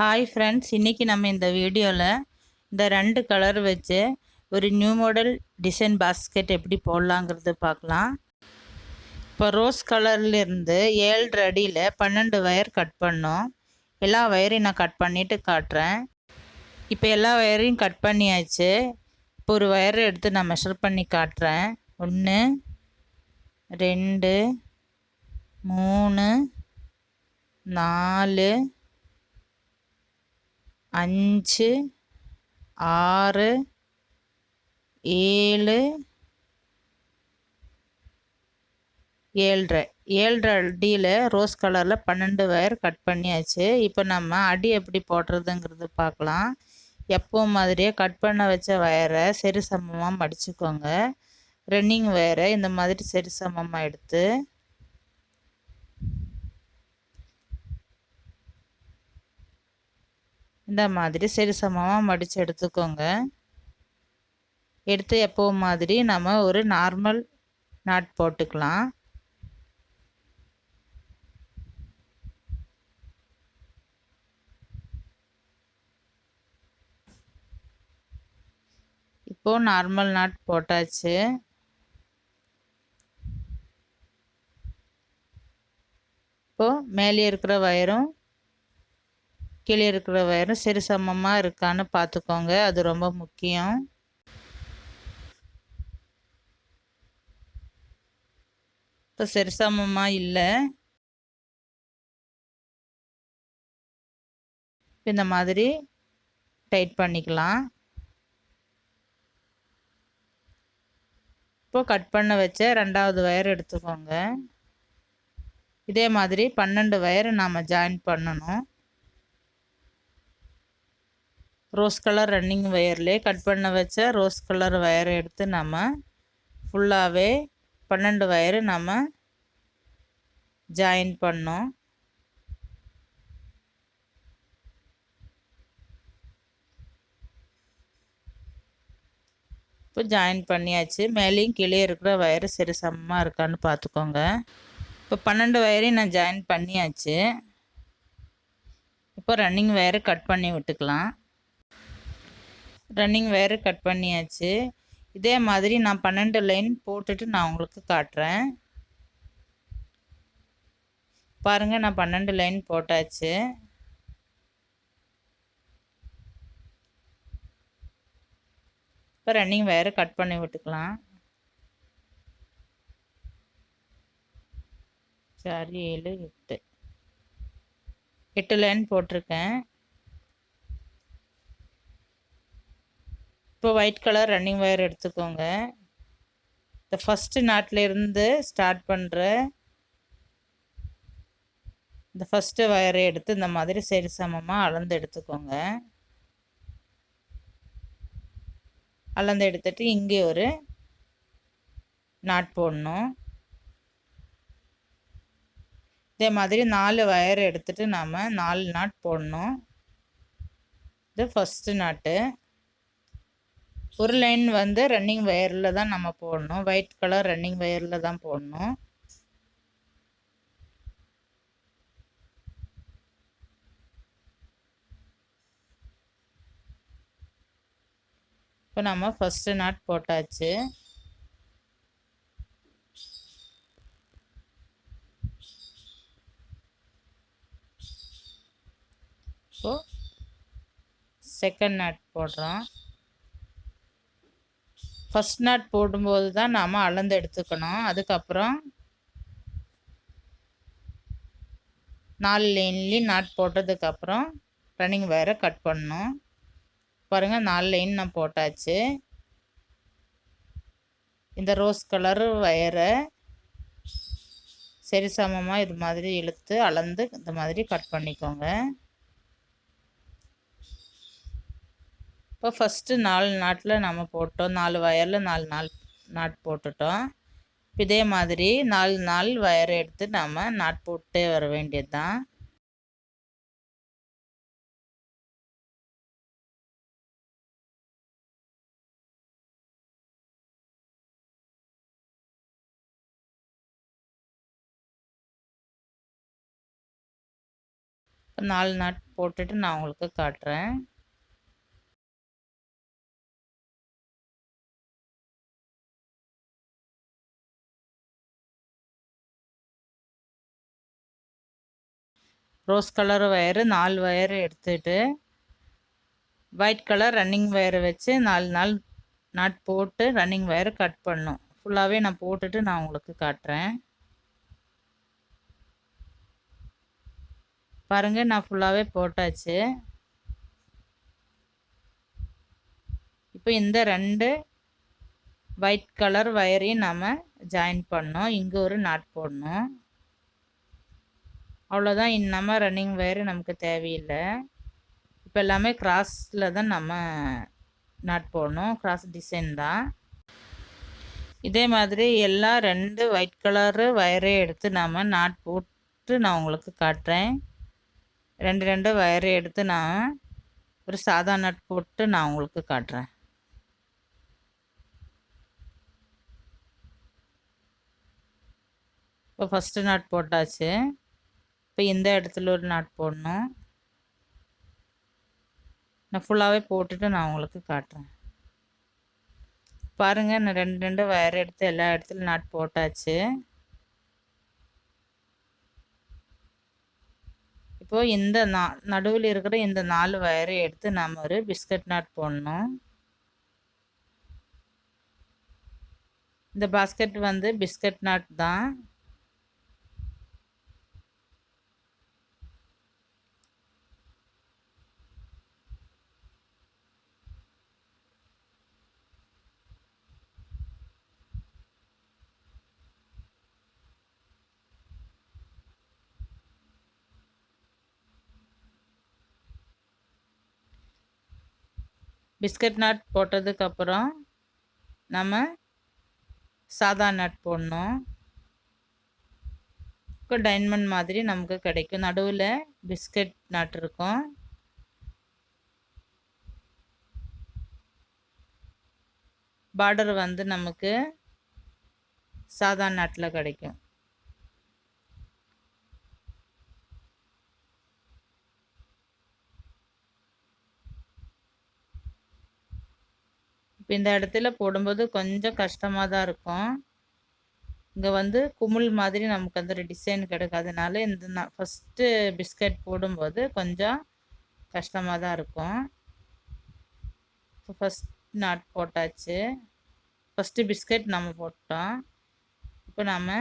Hi friends, இன்றைக்கி நம்ம இந்த வீடியோவில் இந்த 2 கலர் வச்சு ஒரு நியூ மாடல் டிசைன் பாஸ்கெட் எப்படி போடலாங்கிறது பார்க்கலாம். இப்போ ரோஸ் கலர்லேருந்து 7.5 அடியில் 12 வயர் கட் பண்ணோம். எல்லா வயரையும் நான் கட் பண்ணிவிட்டு காட்டுறேன். இப்போ எல்லா வயரையும் கட் பண்ணியாச்சு. இப்போ ஒரு வயரை எடுத்து நான் மெஷர் பண்ணி காட்டுறேன். 1 2 3 4 5 6 7 7.5 அடியில் ரோஸ் கலரில் 12 வயர் கட் பண்ணியாச்சு. இப்போ நம்ம அடி எப்படி போடுறதுங்கிறது பார்க்கலாம். எப்பவும் மாதிரியே கட் பண்ண வச்ச வயரை சரி சமமாக மடிச்சுக்கோங்க. ரன்னிங் வயரை இந்த மாதிரி சரி சமமாக எடுத்து இந்த மாதிரி சரி சமமாக மடித்து எடுத்துக்கோங்க. எடுத்து எப்பவும் மாதிரி நம்ம ஒரு நார்மல் நாட் போட்டுக்கலாம். இப்போது நார்மல் நாட் போட்டாச்சு. இப்போது மேலே இருக்கிற வயரும் கீழே இருக்கிற வயரும் சரி சமமாக இருக்கான்னு பார்த்துக்கோங்க. அது ரொம்ப முக்கியம். இப்போ சரி சமமாக இல்லை. இந்த மாதிரி டைட் பண்ணிக்கலாம். இப்போ கட் பண்ண வச்ச 2வது வயர் எடுத்துக்கோங்க. இதே மாதிரி 12 வயரை நாம் ஜாயின் பண்ணணும். ரோஸ் கலர் ரன்னிங் வயர்லேயே கட் பண்ண வச்ச ரோஸ் கலர் வயரை எடுத்து நம்ம ஃபுல்லாகவே 12 வயரு நம்ம ஜாயின் பண்ணோம். இப்போ ஜாயின் பண்ணியாச்சு. மேலேயும் கீழே இருக்கிற வயரு சரி சமமாக இருக்கான்னு பார்த்துக்கோங்க. இப்போ 12 வயரையும் நான் ஜாயின் பண்ணியாச்சு. இப்போ ரன்னிங் வயரை கட் பண்ணி விட்டுக்கலாம். ரன்னிங் வயரு கட் பண்ணியாச்சு. இதே மாதிரி நான் 12 லைன் போட்டுட்டு நான் உங்களுக்கு காட்டுறேன். பாருங்கள், நான் 12 லைன் போட்டாச்சு. இப்போ ரன்னிங் வயரை கட் பண்ணி விட்டுக்கலாம். 6 7 8 லைன் போட்டிருக்கேன். இப்போ ஒயிட் கலர் ரன்னிங் வயர் எடுத்துக்கோங்க. இந்த ஃபஸ்ட்டு நாட்லேருந்து ஸ்டார்ட் பண்ணுற இந்த ஃபஸ்ட்டு வயரை எடுத்து இந்த மாதிரி சரி சமமாக அளந்து எடுத்துக்கோங்க. அளந்து எடுத்துட்டு இங்கே ஒரு நாட் போடணும். இதே மாதிரி 4 வயர் எடுத்துட்டு நாம் 4 நாட் போடணும். இது ஃபஸ்ட்டு நாட்டு. ஒரு லைன் வந்து ரன்னிங் வயரில் தான் நம்ம போடணும். ஒயிட் கலர் ரன்னிங் வயரில் தான் போடணும். இப்போ நம்ம ஃபஸ்ட்டு நாட் போட்டாச்சு. இப்போ செகண்ட் நாட் போடுறோம். ஃபஸ்ட் நாட் போடும்போது தான் நாம் அளந்து எடுத்துக்கணும். அதுக்கப்புறம் 4 லைன்லேயும் நாட் போட்டதுக்கப்புறம் ரன்னிங் வயரை கட் பண்ணணும். பாருங்கள், 4 லைன் நான் போட்டாச்சு. இந்த ரோஸ் கலர் வயரை சரி சமமாக இது மாதிரி இழுத்து அளந்து இந்த மாதிரி கட் பண்ணிக்கோங்க. இப்போ ஃபஸ்ட்டு 4 நாட்டில் நம்ம போட்டோம். 4 வயரில் 4 நாட் போட்டுட்டோம். இதே மாதிரி 4 வயரை எடுத்து நம்ம நாட் போட்டே வர வேண்டியது தான். 4 நாட் போட்டுட்டு நான் உங்களுக்கு காட்டுறேன். ரோஸ் கலர் வயரு 4 வயரு எடுத்துட்டு ஒயிட் கலர் ரன்னிங் வயரை வச்சு 4 நாட் போட்டு ரன்னிங் வயரை கட் பண்ணும். ஃபுல்லாகவே நான் போட்டுட்டு நான் உங்களுக்கு காட்டுறேன். பாருங்கள், நான் ஃபுல்லாகவே போட்டாச்சு. இப்போ இந்த 2 ஒயிட் கலர் வயரையும் நாம் ஜாயின் பண்ணோம். இங்கே ஒரு நாட் போடணும். அவ்வளோதான். நம்ம ரன்னிங் வயரு நமக்கு தேவையில்லை. இப்போ எல்லாமே கிராஸில் தான் நம்ம நாட் போடணும். கிராஸ் டிசைன் தான். இதே மாதிரி எல்லா 2 ஒயிட் கலரு வயரை எடுத்து நாம் நாட் போட்டு நான் உங்களுக்கு காட்டுறேன். 2 வயரை எடுத்து நான் ஒரு சாதா நாட் போட்டு நான் உங்களுக்கு காட்டுறேன். இப்போ ஃபஸ்ட்டு நாட் போட்டாச்சு. இப்போ இந்த இடத்துல ஒரு நாட் போடணும். நான் ஃபுல்லாகவே போட்டுட்டு நான் உங்களுக்கு காட்டுறேன். பாருங்கள், நான் 2 வயர் எடுத்து எல்லா இடத்துலையும் நாட் போட்டாச்சு. இப்போது இந்த நடுவில் இருக்கிற இந்த 4 வயரை எடுத்து நாம் ஒரு பிஸ்கட் நாட் போடணும். இந்த பாஸ்கெட் வந்து பிஸ்கட் நாட் தான். பிஸ்கட் நாட் போட்டதுக்கப்புறம் நம்ம சாதா நாட் போடணும். இப்போ டைமண்ட் மாதிரி நமக்கு கிடைக்கும். நடுவில் பிஸ்கட் நாட் இருக்கும். பார்டர் வந்து நமக்கு சாதா நாட்டில் கிடைக்கும். இப்போ இந்த இடத்துல போடும்போது கொஞ்சம் கஷ்டமாக தான் இருக்கும். இங்கே வந்து குமிழ் மாதிரி நமக்கு அந்த ஒரு டிசைன் கிடைக்காதனால இந்த ஃபஸ்ட்டு பிஸ்கட் போடும்போது கொஞ்சம் கஷ்டமாக தான் இருக்கும். இப்போ ஃபஸ்ட் நாட் போட்டாச்சு. ஃபஸ்ட்டு பிஸ்கட் நம்ம போட்டோம். இப்போ நம்ம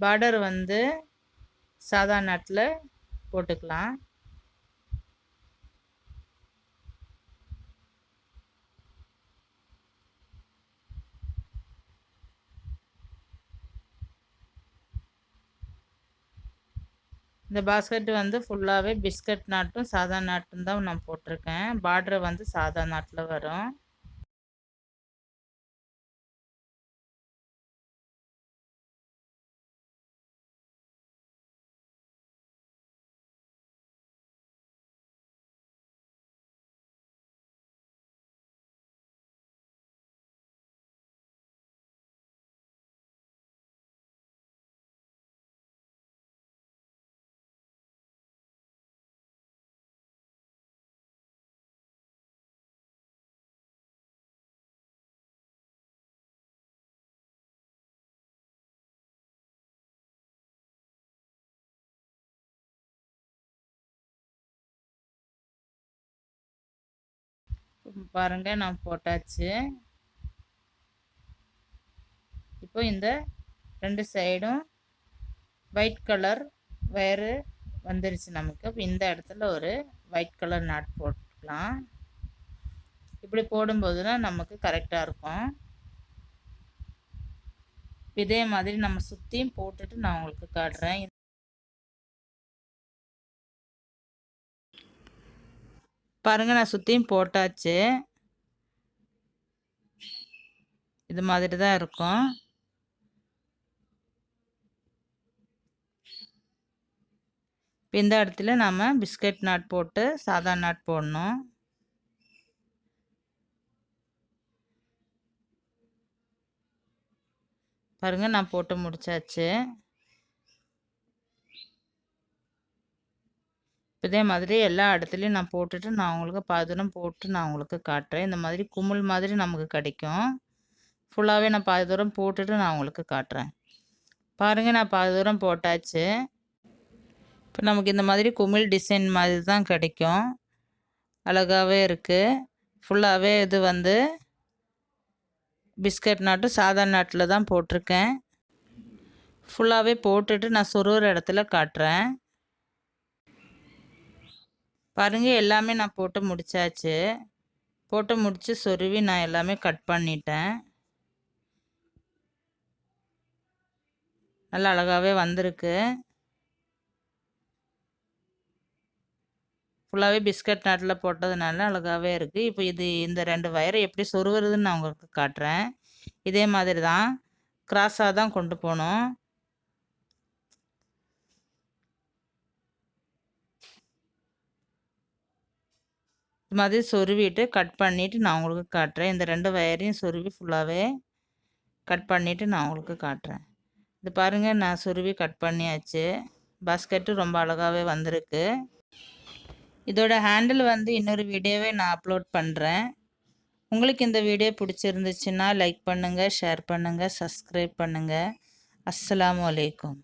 பார்டர் வந்து சாதா நாட்டில் போட்டுக்கலாம். இந்த பாஸ்கெட் வந்து ஃபுல்லாகவே பிஸ்கட் நாட்டும் சாதா நாட்டும் தான் நான் போட்டிருக்கேன். பார்டர் வந்து சாதா நாட்டில் வரும். பாருங்க, நான் போட்டாச்சு. இப்போ இந்த 2 சைடும் ஒயிட் கலர் வயரு வந்துருச்சு நமக்கு. இப்போ இந்த இடத்துல ஒரு ஒயிட் கலர் நாட் போட்டுக்கலாம். இப்படி போடும்போதுனா நமக்கு கரெக்டாக இருக்கும். இதே மாதிரி நம்ம சுற்றியும் போட்டுட்டு நான் உங்களுக்கு காட்டுறேன். பாருங்கள், நான் சுற்றியும் போட்டாச்சு. இது மாதிரி தான் இருக்கும். இப்போ இந்த இடத்துல நம்ம பிஸ்கட் நாட் போட்டு சாதா நாட் போடணும். பாருங்கள், நான் போட்டு முடிச்சாச்சு. இதே மாதிரி எல்லா இடத்துலையும் நான் போட்டுட்டு நான் உங்களுக்கு பாதி போட்டு நான் உங்களுக்கு காட்டுறேன். இந்த மாதிரி குமிழ் மாதிரி நமக்கு கிடைக்கும். ஃபுல்லாகவே நான் பாதி தூரம் போட்டுட்டு நான் உங்களுக்கு காட்டுறேன். பாருங்கள், நான் பாதி தூரம் போட்டாச்சு. இப்போ நமக்கு இந்த மாதிரி குமிழ் டிசைன் மாதிரி தான் கிடைக்கும். அழகாகவே இருக்குது. ஃபுல்லாகவே இது வந்து பிஸ்கட் நாட்டு சாதா நாட்டில் தான் போட்டிருக்கேன். ஃபுல்லாகவே போட்டுட்டு நான் சொருகிற இடத்துல காட்டுறேன். பாருங்கள், எல்லாமே நான் போட்டு முடிச்சாச்சு. போட்டு முடித்து சொருவி நான் எல்லாமே கட் பண்ணிட்டேன். நல்லா அழகாகவே வந்திருக்கு. ஃபுல்லாகவே பிஸ்கட் நாட்டில் போட்டதுனால அழகாகவே இருக்குது. இப்போ இந்த 2 வயரை எப்படி சொருகிறதுன்னு நான் உங்களுக்கு காட்டுறேன். இதே மாதிரி தான் கிராஸாக தான் கொண்டு போகணும். இது மாதிரி சொருவிட்டு கட் பண்ணிவிட்டு நான் உங்களுக்கு காட்டுறேன். இந்த 2 வயரையும் சொருவி ஃபுல்லாகவே கட் பண்ணிவிட்டு நான் உங்களுக்கு காட்டுறேன். இது பாருங்கள், நான் சொருவி கட் பண்ணியாச்சு. பாஸ்கெட்டு ரொம்ப அழகாகவே வந்திருக்கு. இதோட ஹேண்டில் வந்து இன்னொரு வீடியோவே நான் அப்லோட் பண்ணுறேன். உங்களுக்கு இந்த வீடியோ பிடிச்சிருந்துச்சுன்னா லைக் பண்ணுங்கள், ஷேர் பண்ணுங்கள், சப்ஸ்கிரைப் பண்ணுங்கள். அஸ்ஸலாமு அலைக்கும்.